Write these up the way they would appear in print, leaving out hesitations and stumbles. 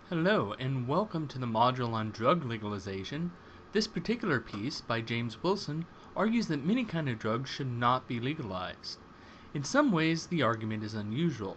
Hello, and welcome to the module on drug legalization. This particular piece, by James Wilson, argues that many kinds of drugs should not be legalized. In some ways, the argument is unusual.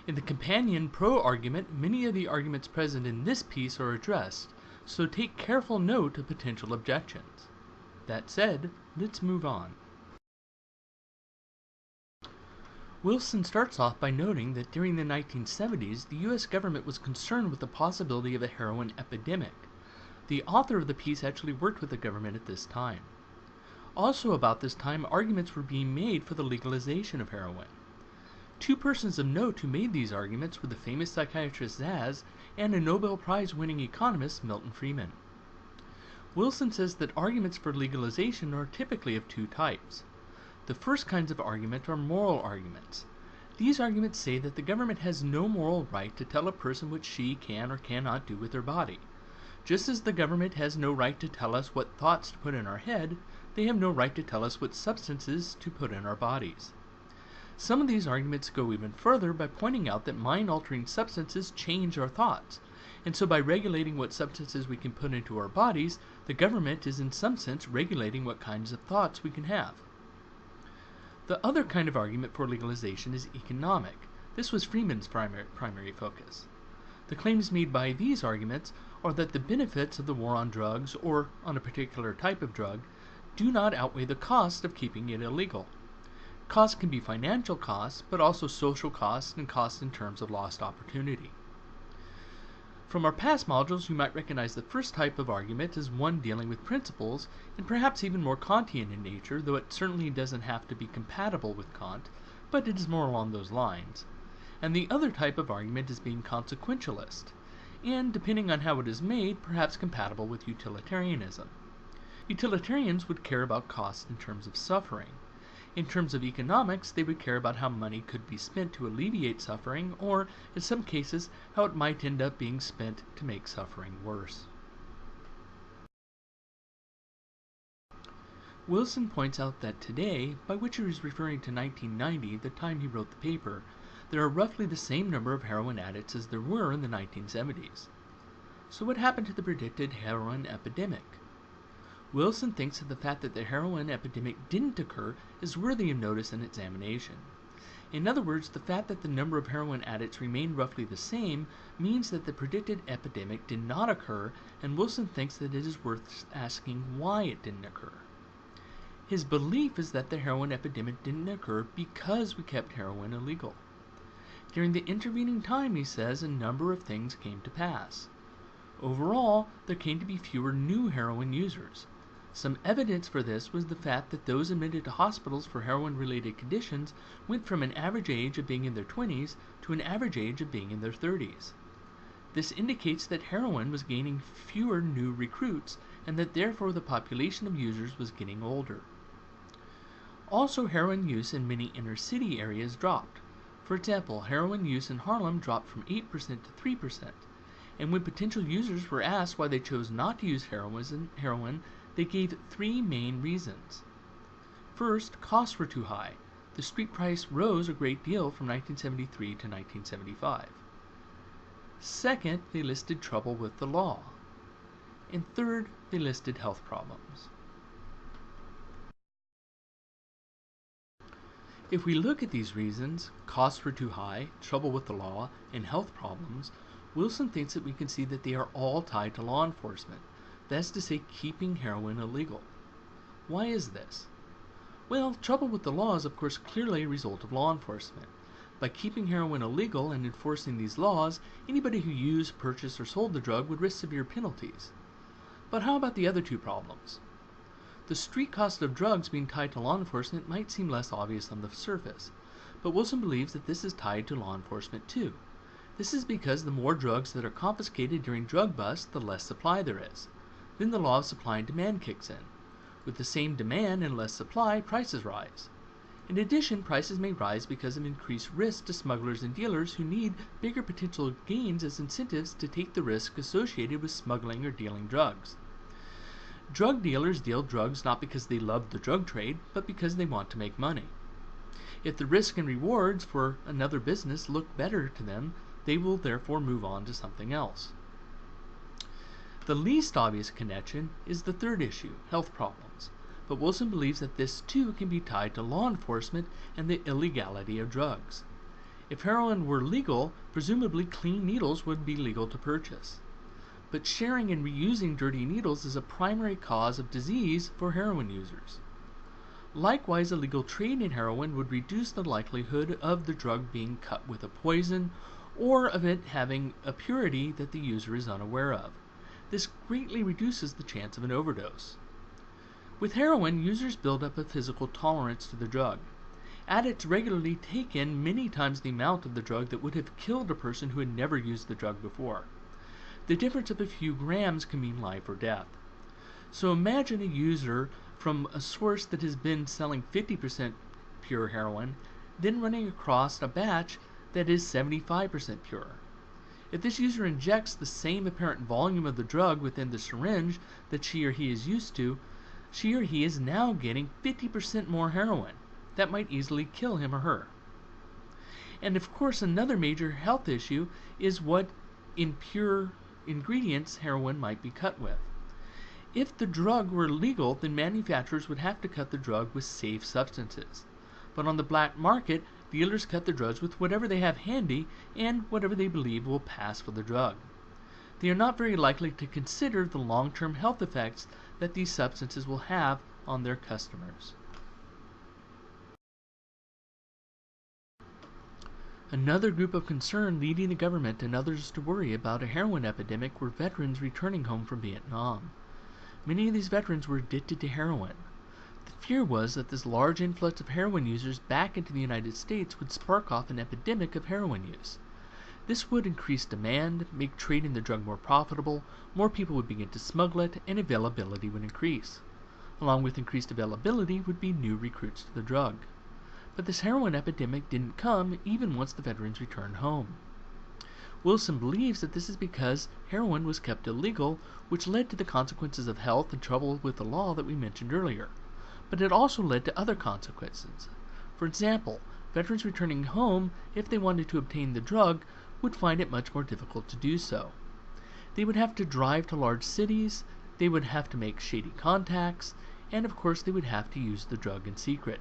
In the companion pro-argument, many of the arguments present in this piece are addressed, so take careful note of potential objections. That said, let's move on. Wilson starts off by noting that during the 1970s, the U.S. government was concerned with the possibility of a heroin epidemic. The author of the piece actually worked with the government at this time. Also about this time, arguments were being made for the legalization of heroin. Two persons of note who made these arguments were the famous psychiatrist Zaz and a Nobel Prize-winning economist Milton Friedman. Wilson says that arguments for legalization are typically of two types. The first kinds of argument are moral arguments. These arguments say that the government has no moral right to tell a person what she can or cannot do with her body. Just as the government has no right to tell us what thoughts to put in our head, they have no right to tell us what substances to put in our bodies. Some of these arguments go even further by pointing out that mind-altering substances change our thoughts, and so by regulating what substances we can put into our bodies, the government is in some sense regulating what kinds of thoughts we can have. The other kind of argument for legalization is economic. This was Friedman's primary focus. The claims made by these arguments are that the benefits of the war on drugs, or on a particular type of drug, do not outweigh the cost of keeping it illegal. Costs can be financial costs, but also social costs and costs in terms of lost opportunity. From our past modules, you might recognize the first type of argument as one dealing with principles, and perhaps even more Kantian in nature, though it certainly doesn't have to be compatible with Kant, but it is more along those lines. And the other type of argument is being consequentialist, and, depending on how it is made, perhaps compatible with utilitarianism. Utilitarians would care about costs in terms of suffering. In terms of economics, they would care about how money could be spent to alleviate suffering, or, in some cases, how it might end up being spent to make suffering worse. Wilson points out that today, by which he is referring to 1990, the time he wrote the paper, there are roughly the same number of heroin addicts as there were in the 1970s. So what happened to the predicted heroin epidemic? Wilson thinks that the fact that the heroin epidemic didn't occur is worthy of notice and examination. In other words, the fact that the number of heroin addicts remained roughly the same means that the predicted epidemic did not occur, and Wilson thinks that it is worth asking why it didn't occur. His belief is that the heroin epidemic didn't occur because we kept heroin illegal. During the intervening time, he says, a number of things came to pass. Overall, there came to be fewer new heroin users. Some evidence for this was the fact that those admitted to hospitals for heroin-related conditions went from an average age of being in their 20s to an average age of being in their 30s. This indicates that heroin was gaining fewer new recruits, and that therefore the population of users was getting older. Also, heroin use in many inner-city areas dropped. For example, heroin use in Harlem dropped from 8% to 3%, and when potential users were asked why they chose not to use heroin, they gave three main reasons. First, costs were too high. The street price rose a great deal from 1973 to 1975. Second, they listed trouble with the law. And third, they listed health problems. If we look at these reasons, costs were too high, trouble with the law, and health problems, Wilson thinks that we can see that they are all tied to law enforcement. That's to say, keeping heroin illegal. Why is this? Well, trouble with the law is of course clearly a result of law enforcement. By keeping heroin illegal and enforcing these laws, anybody who used, purchased, or sold the drug would risk severe penalties. But how about the other two problems? The street cost of drugs being tied to law enforcement might seem less obvious on the surface, but Wilson believes that this is tied to law enforcement too. This is because the more drugs that are confiscated during drug busts, the less supply there is. Then the law of supply and demand kicks in. With the same demand and less supply, prices rise. In addition, prices may rise because of increased risk to smugglers and dealers who need bigger potential gains as incentives to take the risk associated with smuggling or dealing drugs. Drug dealers deal drugs not because they love the drug trade, but because they want to make money. If the risk and rewards for another business look better to them, They will therefore move on to something else. The least obvious connection is the third issue, health problems, but Wilson believes that this too can be tied to law enforcement and the illegality of drugs. If heroin were legal, presumably clean needles would be legal to purchase. But sharing and reusing dirty needles is a primary cause of disease for heroin users. Likewise, illegal trade in heroin would reduce the likelihood of the drug being cut with a poison or of it having a purity that the user is unaware of. This greatly reduces the chance of an overdose. With heroin, users build up a physical tolerance to the drug. Addicts regularly take in many times the amount of the drug that would have killed a person who had never used the drug before. The difference of a few grams can mean life or death. So imagine a user from a source that has been selling 50% pure heroin, then running across a batch that is 75% pure. If this user injects the same apparent volume of the drug within the syringe that she or he is used to, she or he is now getting 50% more heroin. That might easily kill him or her. And of course, another major health issue is what impure ingredients heroin might be cut with. If the drug were legal, then manufacturers would have to cut the drug with safe substances. But on the black market, dealers cut the drugs with whatever they have handy and whatever they believe will pass for the drug. They are not very likely to consider the long-term health effects that these substances will have on their customers. Another group of concern leading the government and others to worry about a heroin epidemic were veterans returning home from Vietnam. Many of these veterans were addicted to heroin. The fear was that this large influx of heroin users back into the United States would spark off an epidemic of heroin use. This would increase demand, make trading the drug more profitable, more people would begin to smuggle it, and availability would increase. Along with increased availability would be new recruits to the drug. But this heroin epidemic didn't come even once the veterans returned home. Wilson believes that this is because heroin was kept illegal, which led to the consequences of health and trouble with the law that we mentioned earlier. But it also led to other consequences. For example, veterans returning home, if they wanted to obtain the drug, would find it much more difficult to do so. They would have to drive to large cities, they would have to make shady contacts, and of course they would have to use the drug in secret.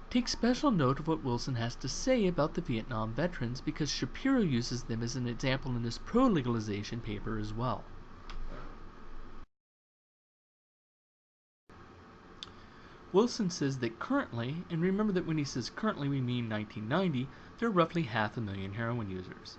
Take special note of what Wilson has to say about the Vietnam veterans because Shapiro uses them as an example in his pro-legalization paper as well. Wilson says that currently, and remember that when he says currently we mean 1990, there are roughly 500,000 heroin users.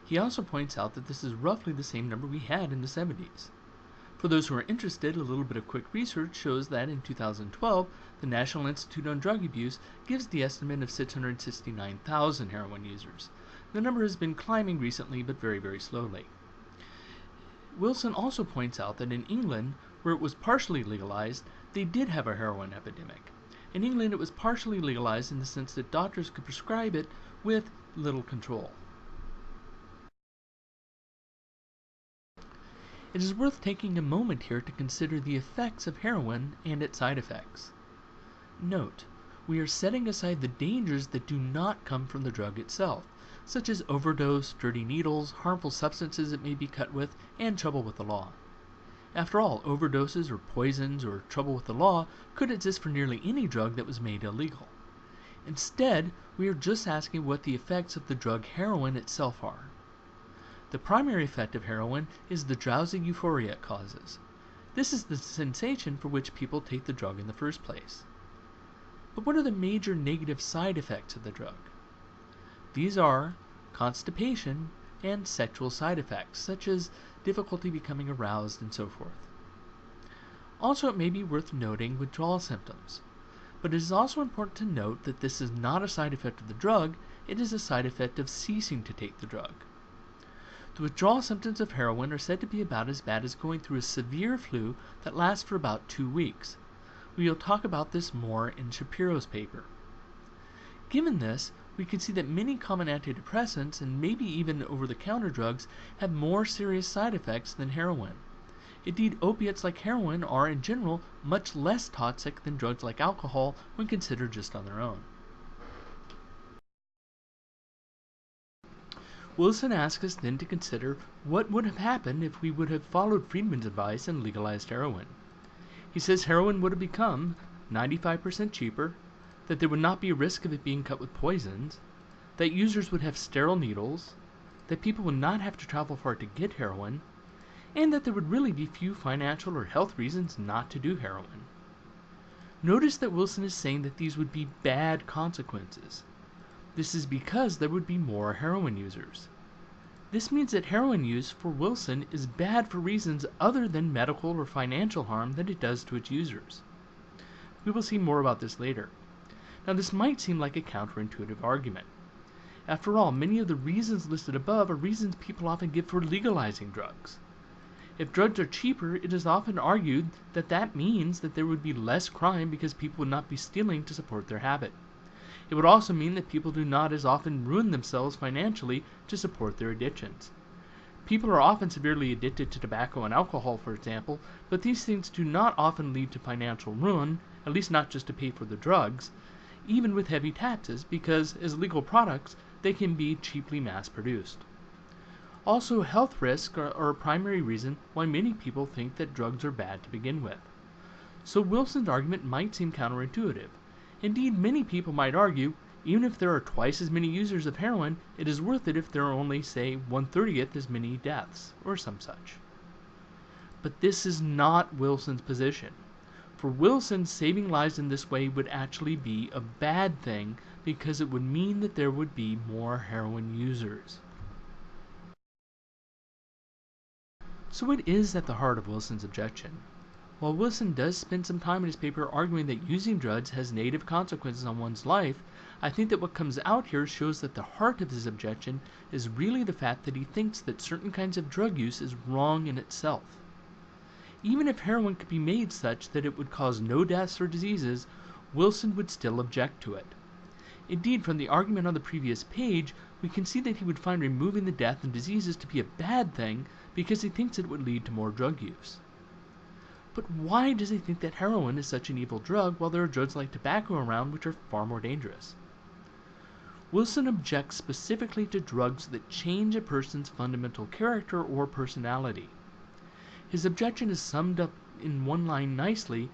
He also points out that this is roughly the same number we had in the 70s. For those who are interested, a little bit of quick research shows that in 2012, the National Institute on Drug Abuse gives the estimate of 669,000 heroin users. The number has been climbing recently, but very, very slowly. Wilson also points out that in England, where it was partially legalized, they did have a heroin epidemic. In England, it was partially legalized in the sense that doctors could prescribe it with little control. It is worth taking a moment here to consider the effects of heroin and its side effects. Note, we are setting aside the dangers that do not come from the drug itself, such as overdose, dirty needles, harmful substances it may be cut with, and trouble with the law. After all, overdoses or poisons or trouble with the law could exist for nearly any drug that was made illegal. Instead, we are just asking what the effects of the drug heroin itself are. The primary effect of heroin is the drowsy euphoria it causes. This is the sensation for which people take the drug in the first place. But what are the major negative side effects of the drug? These are constipation and sexual side effects, such as difficulty becoming aroused and so forth. Also, it may be worth noting withdrawal symptoms. But it is also important to note that this is not a side effect of the drug, it is a side effect of ceasing to take the drug. The withdrawal symptoms of heroin are said to be about as bad as going through a severe flu that lasts for about 2 weeks. We will talk about this more in Shapiro's paper. Given this, we can see that many common antidepressants and maybe even over-the-counter drugs have more serious side effects than heroin. Indeed, opiates like heroin are, in general, much less toxic than drugs like alcohol when considered just on their own. Wilson asks us then to consider what would have happened if we would have followed Friedman's advice and legalized heroin. He says heroin would have become 95% cheaper, that there would not be a risk of it being cut with poisons, that users would have sterile needles, that people would not have to travel far to get heroin, and that there would really be few financial or health reasons not to do heroin. Notice that Wilson is saying that these would be bad consequences. This is because there would be more heroin users. This means that heroin use for Wilson is bad for reasons other than medical or financial harm that it does to its users. We will see more about this later. Now, this might seem like a counterintuitive argument. After all, many of the reasons listed above are reasons people often give for legalizing drugs. If drugs are cheaper, it is often argued that that means that there would be less crime because people would not be stealing to support their habit. It would also mean that people do not as often ruin themselves financially to support their addictions. People are often severely addicted to tobacco and alcohol, for example, but these things do not often lead to financial ruin, at least not just to pay for the drugs, even with heavy taxes, because as legal products, they can be cheaply mass-produced. Also, health risks are a primary reason why many people think that drugs are bad to begin with. So Wilson's argument might seem counterintuitive. Indeed, many people might argue, even if there are twice as many users of heroin, it is worth it if there are only, say, 1/30th as many deaths, or some such. But this is not Wilson's position. For Wilson, saving lives in this way would actually be a bad thing because it would mean that there would be more heroin users. So what is at the heart of Wilson's objection? While Wilson does spend some time in his paper arguing that using drugs has negative consequences on one's life, I think that what comes out here shows that the heart of his objection is really the fact that he thinks that certain kinds of drug use is wrong in itself. Even if heroin could be made such that it would cause no deaths or diseases, Wilson would still object to it. Indeed, from the argument on the previous page, we can see that he would find removing the death and diseases to be a bad thing because he thinks it would lead to more drug use. But why does he think that heroin is such an evil drug while there are drugs like tobacco around which are far more dangerous? Wilson objects specifically to drugs that change a person's fundamental character or personality. His objection is summed up in one line nicely,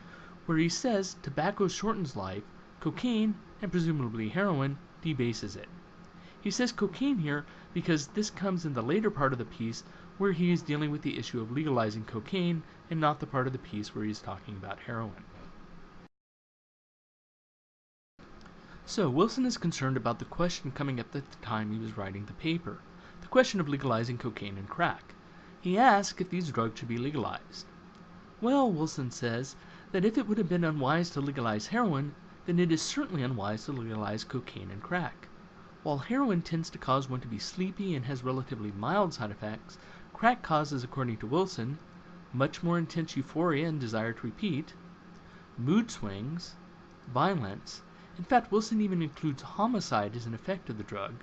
where he says tobacco shortens life, cocaine, and presumably heroin, debases it. He says cocaine here because this comes in the later part of the piece where he is dealing with the issue of legalizing cocaine and not the part of the piece where he is talking about heroin. So Wilson is concerned about the question coming up at the time he was writing the paper, the question of legalizing cocaine and crack. He asks if these drugs should be legalized. Well, Wilson says that if it would have been unwise to legalize heroin, then it is certainly unwise to legalize cocaine and crack. While heroin tends to cause one to be sleepy and has relatively mild side effects, crack causes, according to Wilson, much more intense euphoria and desire to repeat, mood swings, violence. In fact, Wilson even includes homicide as an effect of the drug.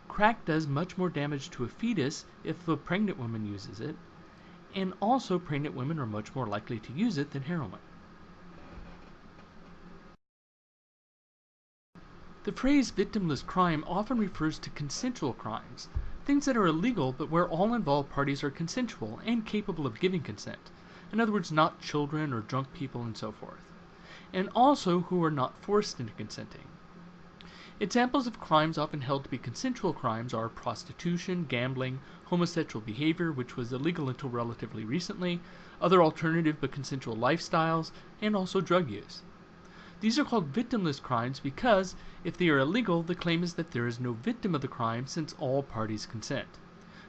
Crack does much more damage to a fetus if a pregnant woman uses it, and also pregnant women are much more likely to use it than heroin. The phrase victimless crime often refers to consensual crimes, things that are illegal but where all involved parties are consensual and capable of giving consent. In other words, not children or drunk people and so forth. And also who are not forced into consenting. Examples of crimes often held to be consensual crimes are prostitution, gambling, homosexual behavior, which was illegal until relatively recently, other alternative but consensual lifestyles, and also drug use. These are called victimless crimes because, if they are illegal, the claim is that there is no victim of the crime since all parties consent.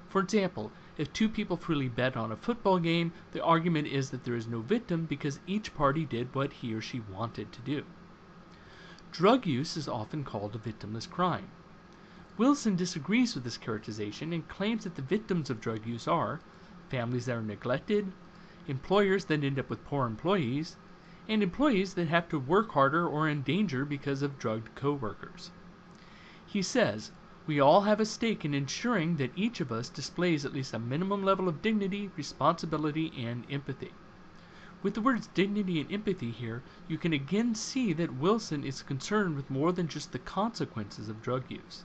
For example, if two people freely bet on a football game, the argument is that there is no victim because each party did what he or she wanted to do. Drug use is often called a victimless crime. Wilson disagrees with this characterization and claims that the victims of drug use are families that are neglected, employers that end up with poor employees, and employees that have to work harder or are in danger because of drugged co-workers. He says, we all have a stake in ensuring that each of us displays at least a minimum level of dignity, responsibility, and empathy. With the words dignity and empathy here, you can again see that Wilson is concerned with more than just the consequences of drug use.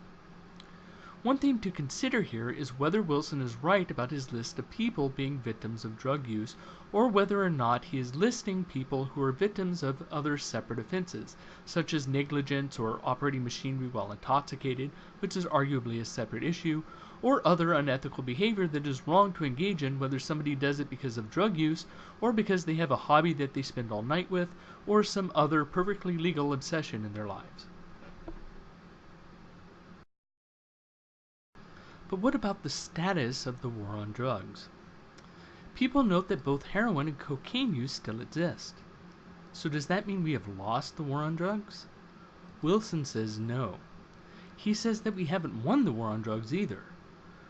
One thing to consider here is whether Wilson is right about his list of people being victims of drug use, or whether or not he is listing people who are victims of other separate offenses, such as negligence or operating machinery while intoxicated, which is arguably a separate issue, or other unethical behavior that is wrong to engage in, whether somebody does it because of drug use, or because they have a hobby that they spend all night with, or some other perfectly legal obsession in their lives. But what about the status of the war on drugs? People note that both heroin and cocaine use still exist. So does that mean we have lost the war on drugs? Wilson says no. He says that we haven't won the war on drugs either.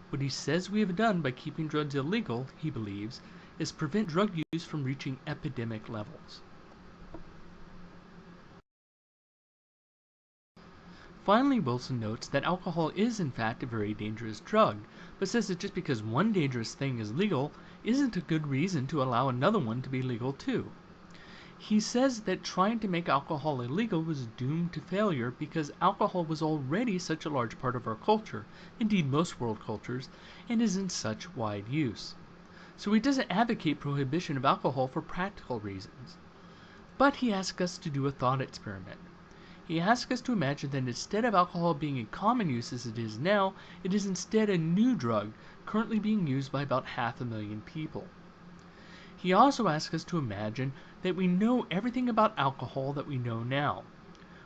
What he says we have done by keeping drugs illegal, he believes, is prevent drug use from reaching epidemic levels. Finally, Wilson notes that alcohol is in fact a very dangerous drug, but says that just because one dangerous thing is legal isn't a good reason to allow another one to be legal too. He says that trying to make alcohol illegal was doomed to failure because alcohol was already such a large part of our culture, indeed most world cultures, and is in such wide use. So he doesn't advocate prohibition of alcohol for practical reasons. But he asks us to do a thought experiment. He asks us to imagine that instead of alcohol being in common use as it is now, it is instead a new drug currently being used by about 500,000 people. He also asks us to imagine that we know everything about alcohol that we know now.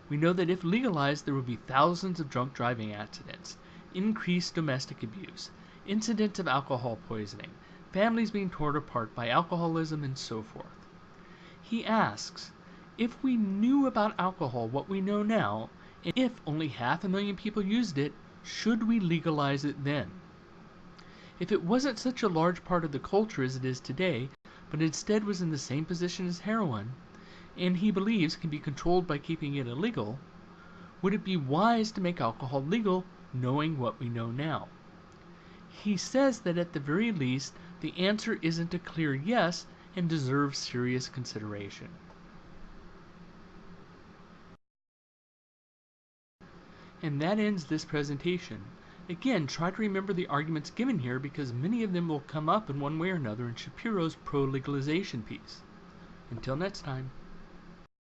We know that if legalized, there would be thousands of drunk driving accidents, increased domestic abuse, incidents of alcohol poisoning, families being torn apart by alcoholism, and so forth. He asks, if we knew about alcohol what we know now, and if only 500,000 people used it, should we legalize it then? If it wasn't such a large part of the culture as it is today, but instead was in the same position as heroin, and he believes can be controlled by keeping it illegal, would it be wise to make alcohol legal knowing what we know now? He says that at the very least, the answer isn't a clear yes and deserves serious consideration. And that ends this presentation. Again, try to remember the arguments given here because many of them will come up in one way or another in Shapiro's pro-legalization piece. Until next time.